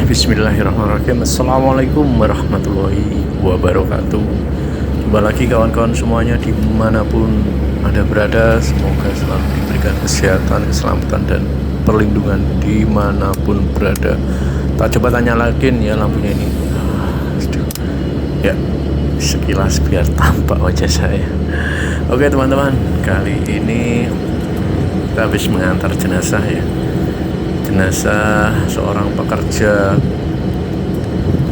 Bismillahirrahmanirrahim. Assalamualaikum warahmatullahi wabarakatuh. Jumpa lagi kawan-kawan semuanya dimanapun Anda berada. Semoga selalu diberikan kesehatan, keselamatan, dan perlindungan dimanapun berada. Tak coba tanya lagi ya lampunya ini. Ya, sekilas biar tampak wajah saya. Oke teman-teman, kali ini kita habis mengantar jenazah ya. Jenazah seorang pekerja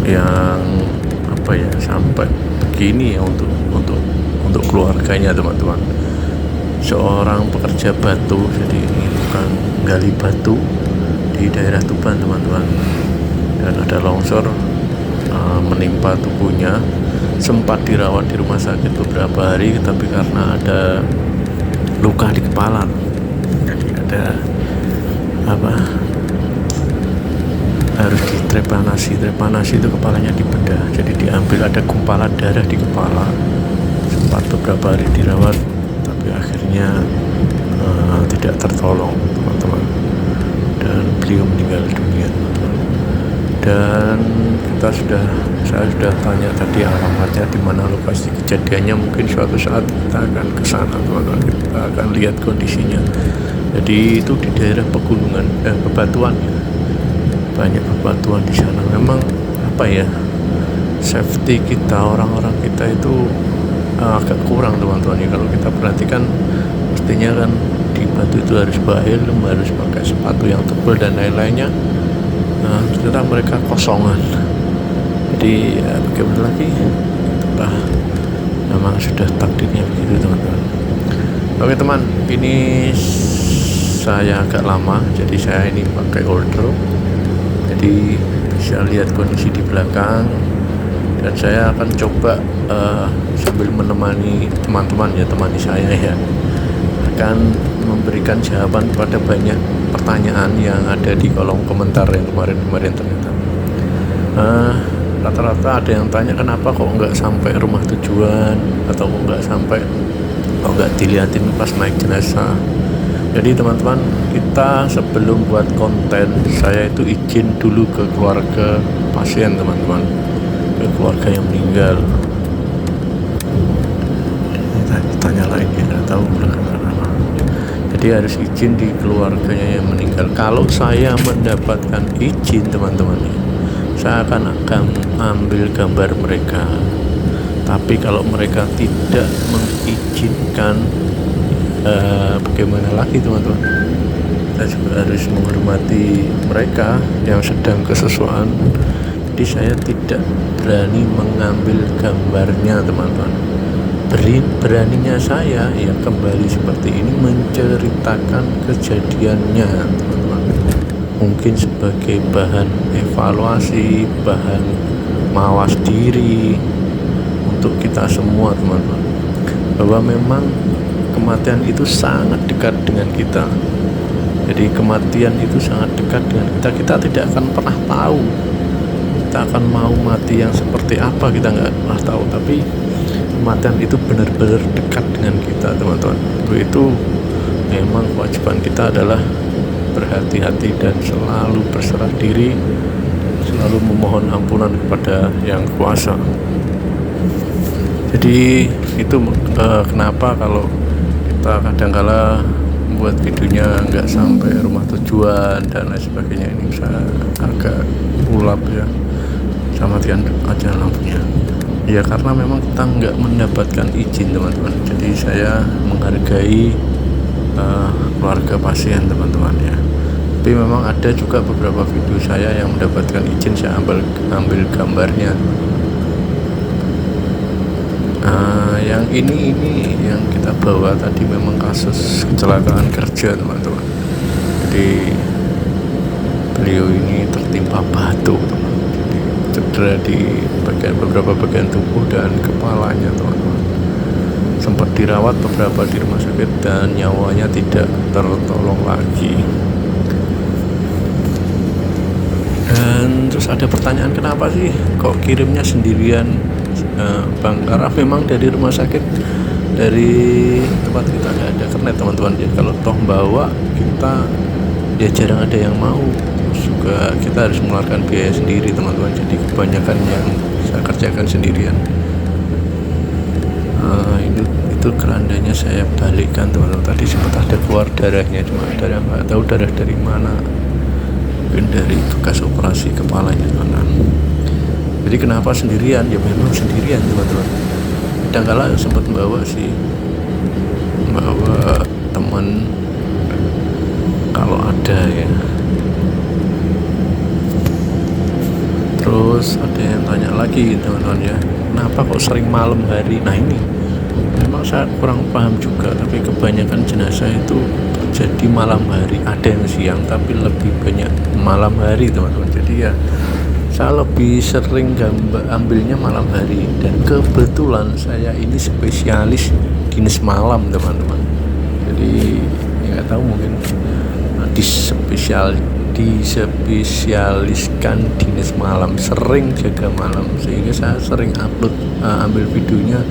yang sampai begini ya untuk keluarganya teman-teman. Seorang pekerja batu, jadi ini bukan gali batu di daerah Tuban teman-teman, dan ada longsor menimpa tubuhnya. Sempat dirawat di rumah sakit beberapa hari, tapi karena ada luka di kepala, jadi ada harus ditrepanasi itu kepalanya dibedah, jadi diambil, ada gumpalan darah di kepala. Sempat beberapa hari dirawat, tapi akhirnya tidak tertolong teman-teman, dan beliau meninggal dunia teman-teman. Dan saya sudah tanya tadi alamatnya di mana lokasi kejadiannya. Mungkin suatu saat kita akan ke sana teman-teman, kita akan lihat kondisinya. Jadi itu di daerah pegunungan, bebatuan ya. Banyak bebatuan di sana. Memang safety kita, orang-orang kita itu agak kurang teman-teman ya. Kalau kita perhatikan, mestinya kan di batu itu harus helm, harus pakai sepatu yang tebal dan lain-lainnya. Ternyata mereka kosongan. Jadi bagaimana lagi, itulah memang sudah takdirnya begitu teman-teman. Oke teman, ini saya agak lama, jadi saya ini pakai wardrobe, jadi bisa lihat kondisi di belakang. Dan saya akan coba sambil menemani teman-teman ya, temani saya ya, akan memberikan jawaban pada banyak pertanyaan yang ada di kolom komentar yang kemarin ternyata. Rata-rata ada yang tanya kenapa kok nggak sampai rumah tujuan, atau kok nggak dilihatin pas naik jenazah. Jadi teman-teman, kita sebelum buat konten, saya itu izin dulu ke keluarga pasien teman-teman, ke keluarga yang meninggal. Tanya lain ya, nggak tahu kenapa. Jadi harus izin di keluarganya yang meninggal. Kalau saya mendapatkan izin teman-teman, saya akan ambil gambar mereka. Tapi kalau mereka tidak mengizinkan, bagaimana lagi teman-teman? Kita juga harus menghormati mereka yang sedang kesesuaian. Jadi saya tidak berani mengambil gambarnya teman-teman. Beraninya saya ya kembali seperti ini, menceritakan kejadiannya teman-teman. Mungkin sebagai bahan evaluasi, bahan mawas diri untuk kita semua teman-teman, bahwa memang kematian itu sangat dekat dengan kita. Jadi kematian itu sangat dekat dengan kita. Kita tidak akan pernah tahu kita akan mau mati yang seperti apa, kita nggak pernah tahu. Tapi kematian itu benar-benar dekat dengan kita teman-teman. Itu memang kewajiban kita adalah berhati-hati dan selalu berserah diri, selalu memohon ampunan kepada yang kuasa. Jadi itu kenapa kalau kita kadang-kala membuat videonya nggak sampai rumah tujuan dan lain sebagainya, ini saya agak ulap ya. Sama matikan aja lampunya ya, karena memang kita nggak mendapatkan izin teman-teman. Jadi saya menghargai keluarga pasien teman-teman ya. Tapi memang ada juga beberapa video saya yang mendapatkan izin, saya ambil gambarnya. Yang ini yang kita bawa tadi memang kasus kecelakaan kerja teman-teman. Jadi beliau ini tertimpa batu teman. Jadi cedera di beberapa bagian tubuh dan kepalanya teman-teman. Sempat dirawat beberapa di rumah sakit dan nyawanya tidak tertolong lagi. Dan terus ada pertanyaan, kenapa sih kok kirimnya sendirian Bang? Karena memang dari rumah sakit, dari tempat kita nggak ada kernet teman-teman. Jadi kalau toh bawa kita, ya jarang ada yang mau. Terus juga kita harus mengeluarkan biaya sendiri teman-teman, jadi kebanyakan yang saya kerjakan sendirian. Itu kerandanya saya balikkan teman-teman, tadi sempat ada keluar darahnya, cuma darah nggak tahu darah dari mana, mungkin dari bekas operasi kepalanya teman-teman. Jadi kenapa sendirian? Ya memang sendirian teman-teman. Kadang-kala sempat bawa teman kalau ada ya. Terus ada yang tanya lagi teman-teman ya, kenapa kok sering malam hari? Nah ini memang saya kurang paham juga, tapi kebanyakan jenazah itu terjadi malam hari, ada yang siang tapi lebih banyak malam hari teman-teman. Jadi ya saya lebih sering ambilnya malam hari, dan kebetulan saya ini spesialis dinas malam teman-teman. Jadi nggak tahu mungkin dispesialiskan dinas malam, sering jaga malam, sehingga saya sering upload ambil videonya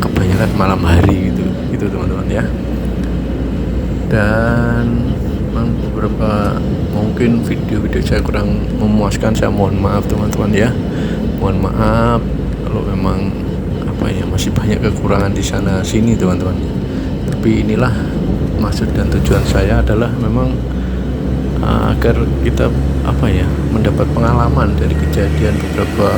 kebanyakan malam hari gitu teman-teman ya. Dan beberapa mungkin video-video saya kurang memuaskan, saya mohon maaf teman-teman ya, mohon maaf kalau memang masih banyak kekurangan di sana sini teman-teman. Tapi inilah maksud dan tujuan saya adalah memang agar kita mendapat pengalaman dari kejadian beberapa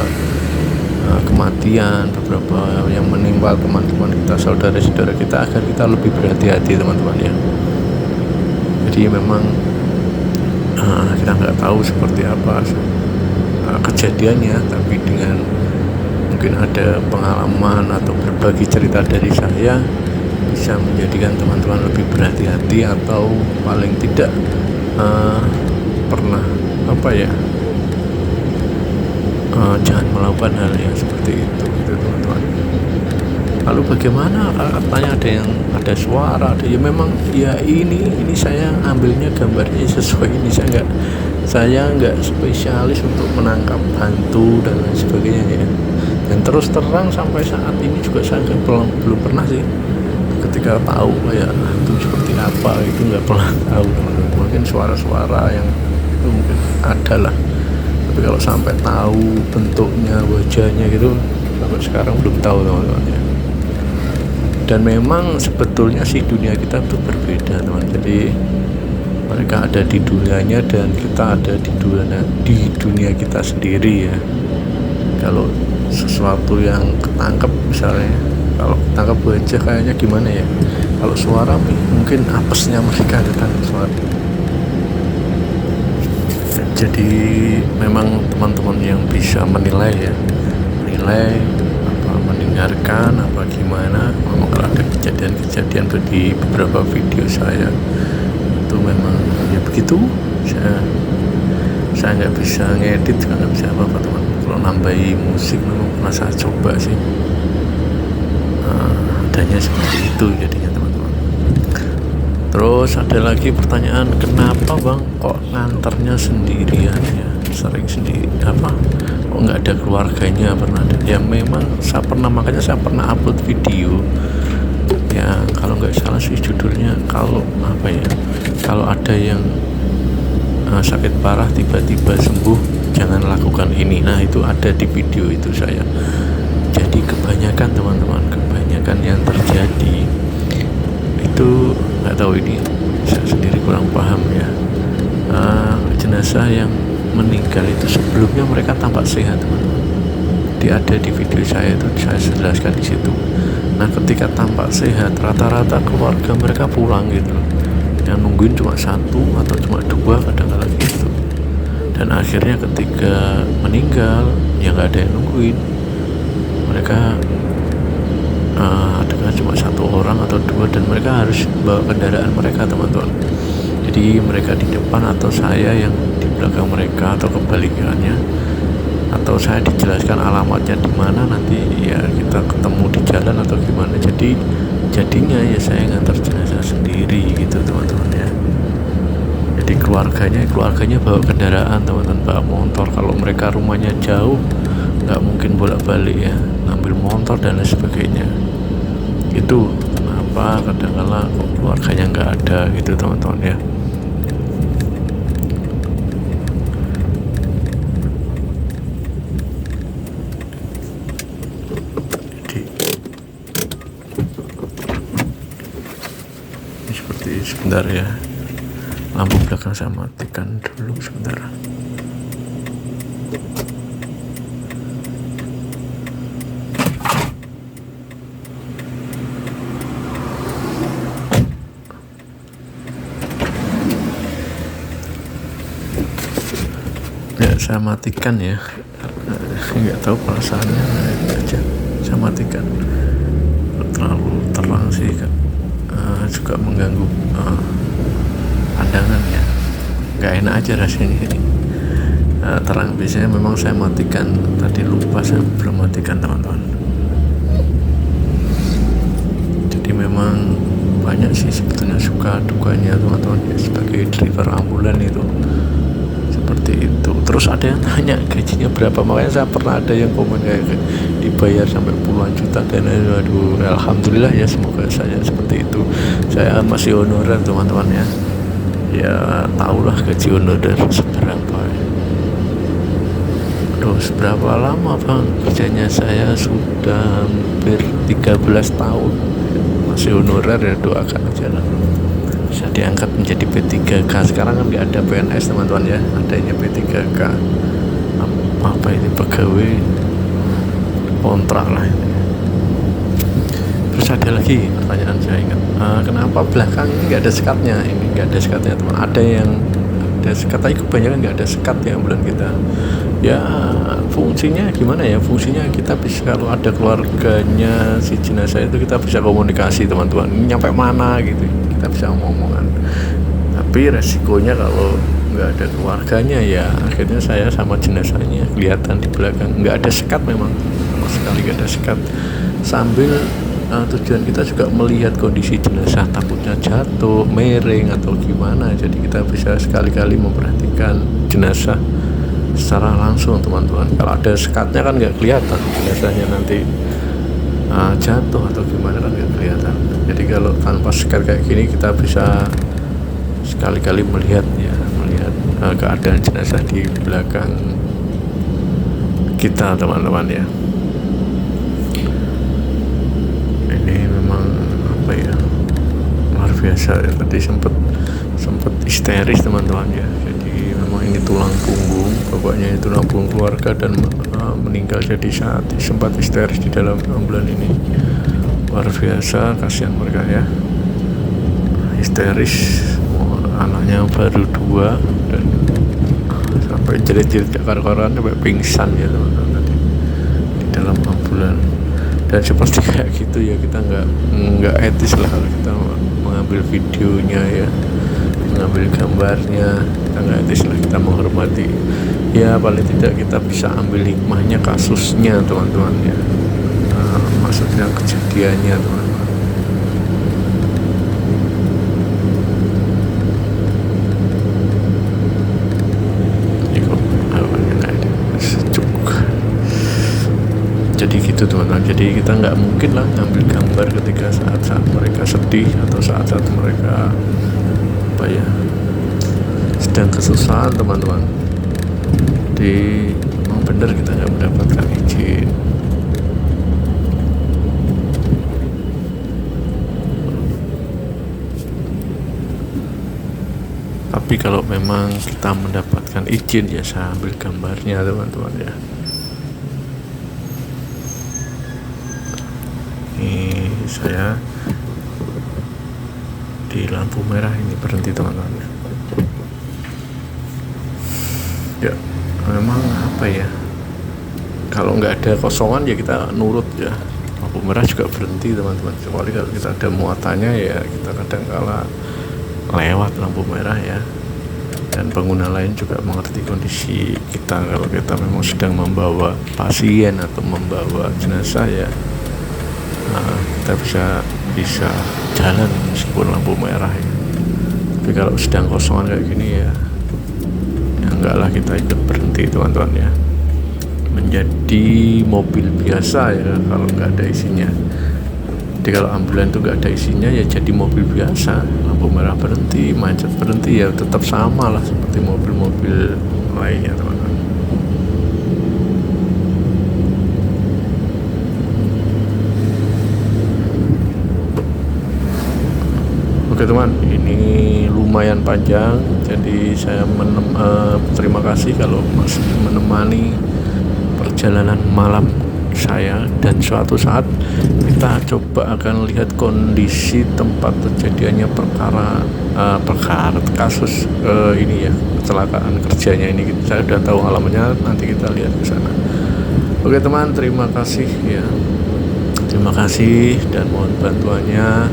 kematian, beberapa yang menimpa teman-teman kita, saudara-saudara kita, agar kita lebih berhati-hati teman-teman ya. Jadi memang kita nggak tahu seperti apa kejadiannya, tapi dengan mungkin ada pengalaman atau berbagi cerita dari saya bisa menjadikan teman-teman lebih berhati-hati, atau paling tidak pernah jangan melakukan hal yang seperti itu gitu teman-teman. Lalu bagaimana katanya ada suara, ya memang ya ini saya ambilnya gambarnya sesuai ini, saya nggak spesialis untuk menangkap hantu dan lain sebagainya ya. Dan terus terang sampai saat ini juga saya belum pernah sih ketika tahu kayak hantu seperti apa, itu nggak pernah tahu teman-teman. Mungkin suara-suara yang itu mungkin ada lah, tapi kalau sampai tahu bentuknya, wajahnya gitu, sampai sekarang belum tahu teman-teman ya. Dan memang sebetulnya sih dunia kita tuh berbeda teman. Jadi mereka ada di dunianya dan kita ada di dunia kita sendiri ya. Kalau sesuatu yang ketangkep misalnya, kalau ketangkep wajah kayaknya gimana ya, kalau suara mungkin apesnya mereka ketangkep suara. Jadi memang teman-teman yang bisa menilai mendengarkan gimana, memang kalau ada kejadian di beberapa video saya itu memang ya begitu. Saya nggak bisa ngedit, nggak bisa apa-apa teman. Kalau nambahi musik memang pernah saya coba sih, adanya seperti itu jadinya teman-teman. Terus ada lagi pertanyaan, kenapa bang kok nganternya sendirian ya, sering sendiri kok nggak ada keluarganya? Pernah ada ya, memang makanya saya pernah upload video ya, kalau nggak salah sih judulnya, kalau ada yang sakit parah tiba-tiba sembuh, jangan lakukan ini. Nah itu ada di video itu saya. Jadi kebanyakan teman-teman, yang terjadi itu nggak tahu, ini saya sendiri kurang paham ya. Jenazah yang meninggal itu sebelumnya mereka tampak sehat teman-teman. Ada di video saya itu saya jelaskan di situ. Nah ketika tampak sehat, rata-rata keluarga mereka pulang gitu, yang nungguin cuma satu atau cuma dua kadang-kadang gitu. Dan akhirnya ketika meninggal ya nggak ada yang nungguin, mereka dengan cuma satu orang atau dua, dan mereka harus bawa kendaraan mereka teman-teman. Jadi mereka di depan atau saya yang di belakang mereka, atau kebalikannya, atau saya dijelaskan alamatnya di mana, nanti ya kita ketemu di jalan atau gimana. Jadinya ya saya ngantar jenazah sendiri gitu teman-teman ya. Jadi keluarganya bawa kendaraan teman-teman, bawa motor. Kalau mereka rumahnya jauh nggak mungkin bolak-balik ya, ngambil motor dan lain sebagainya. Itu kenapa kadang-kala keluarganya nggak ada gitu teman-teman ya. sebentar ya, lampu belakang saya matikan dulu sebentar. Ya, saya matikan ya, nggak tahu perasaannya aja, saya matikan. Terlalu terang sih kan, juga mengganggu pandangan ya, nggak enak aja rasanya ini. Terang biasanya memang saya matikan, tadi lupa saya belum matikan teman-teman. Jadi memang banyak sih sebetulnya suka dukanya teman-teman ya, sebagai driver ambulan itu seperti itu. Terus ada yang tanya gajinya berapa, makanya saya pernah ada yang komen kayak dibayar sampai puluhan juta dan aduh, alhamdulillah ya, semoga saya seperti itu. Saya masih honorer teman-teman ya, ya tahulah gaji honorer seberapa ya. Terus berapa lama bang kerjanya? Saya sudah hampir 13 tahun masih honorer ya, doakan aja lah bisa diangkat menjadi P3K. Sekarang kan nggak ada PNS teman-teman ya, adanya P3K. Apa ini, pegawai kontrak lah ini. Terus ada lagi pertanyaan saya ingat, kenapa belakang ini nggak ada sekatnya? Ini nggak ada sekatnya teman, ada yang ada sekat, tapi kebanyakan nggak ada sekat ya ambulan kita ya. Fungsinya gimana ya, fungsinya kita bisa, kalau ada keluarganya si jenazah itu kita bisa komunikasi teman-teman, ini nyampe mana gitu, kita bisa ngomongan. Tapi resikonya kalau nggak ada keluarganya ya akhirnya saya sama jenazahnya kelihatan di belakang, nggak ada sekat memang sama sekali, nggak ada sekat. Sambil tujuan kita juga melihat kondisi jenazah, takutnya jatuh, miring atau gimana, jadi kita bisa sekali-kali memperhatikan jenazah secara langsung teman-teman. Kalau ada sekatnya kan nggak kelihatan jenazahnya nanti jatuh atau gimana kan nggak kelihatan. Jadi kalau tanpa sekat kayak gini kita bisa sekali-kali melihat ya, melihat keadaan jenazah di belakang kita teman-teman ya. Ini memang apa ya, luar biasa ya, tadi sempat histeris teman-teman ya. Jadi memang ini tulang punggung, bapaknya itu tulang punggung keluarga dan meninggal jadi saat sempat histeris di dalam ambulan ini. Luar biasa, kasihan mereka ya, histeris. Anaknya baru 2 dan sampai jerit-jerit kar-karan sampai pingsan ya teman-teman tadi di dalam ambulan. Dan seperti kayak gitu ya, kita nggak etis lah kalau kita mengambil videonya ya, mengambil gambarnya, kita nggak etis lah, kita menghormati ya. Paling tidak kita bisa ambil hikmahnya kasusnya teman-teman ya, maksudnya kejadiannya teman-teman. Jadi gitu teman-teman, jadi kita nggak mungkin lah ngambil gambar ketika saat-saat mereka sedih atau saat-saat mereka apa ya, sedang kesusahan teman-teman. Jadi memang benar kita nggak mendapatkan izin. Tapi kalau memang kita mendapatkan izin ya saya ambil gambarnya teman-teman ya. Ini saya di lampu merah ini berhenti teman-teman ya. Memang apa ya, kalau nggak ada kosongan ya kita nurut ya, lampu merah juga berhenti teman-teman. Kecuali kalau kita ada muatannya ya kita kadang kala lewat lampu merah ya. Dan pengguna lain juga mengerti kondisi kita, kalau kita memang sedang membawa pasien atau membawa jenazah ya, kita bisa jalan meskipun lampu merah ya. Tapi kalau sedang kosongan kayak gini ya enggak lah, kita ikut berhenti teman-teman ya, menjadi mobil biasa ya kalau nggak ada isinya. Jadi kalau ambulan itu nggak ada isinya ya jadi mobil biasa, lampu merah berhenti, macet berhenti ya tetap sama lah seperti mobil-mobil lainnya teman-teman. Oke Oke teman, ini lumayan panjang, jadi saya terima kasih kalau masih menemani perjalanan malam saya, dan suatu saat kita coba akan lihat kondisi tempat terjadinya perkara kasus ini ya, kecelakaan kerjanya ini. Saya sudah tahu alamatnya, nanti kita lihat ke sana. Oke teman, terima kasih ya, terima kasih, dan mohon bantuannya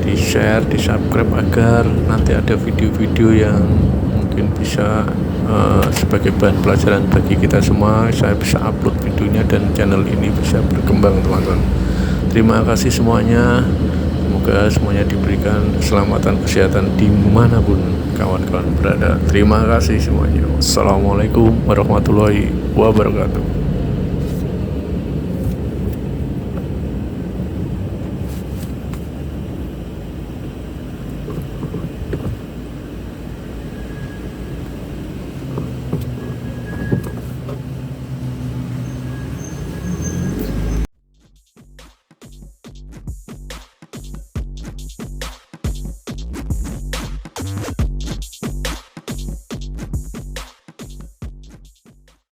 di share, di subscribe agar nanti ada video-video yang mungkin bisa sebagai bahan pelajaran bagi kita semua. Saya bisa upload videonya dan channel ini bisa berkembang teman-teman. Terima kasih semuanya, semoga semuanya diberikan keselamatan, kesehatan dimanapun kawan-kawan berada. Terima kasih semuanya. Wassalamualaikum warahmatullahi wabarakatuh.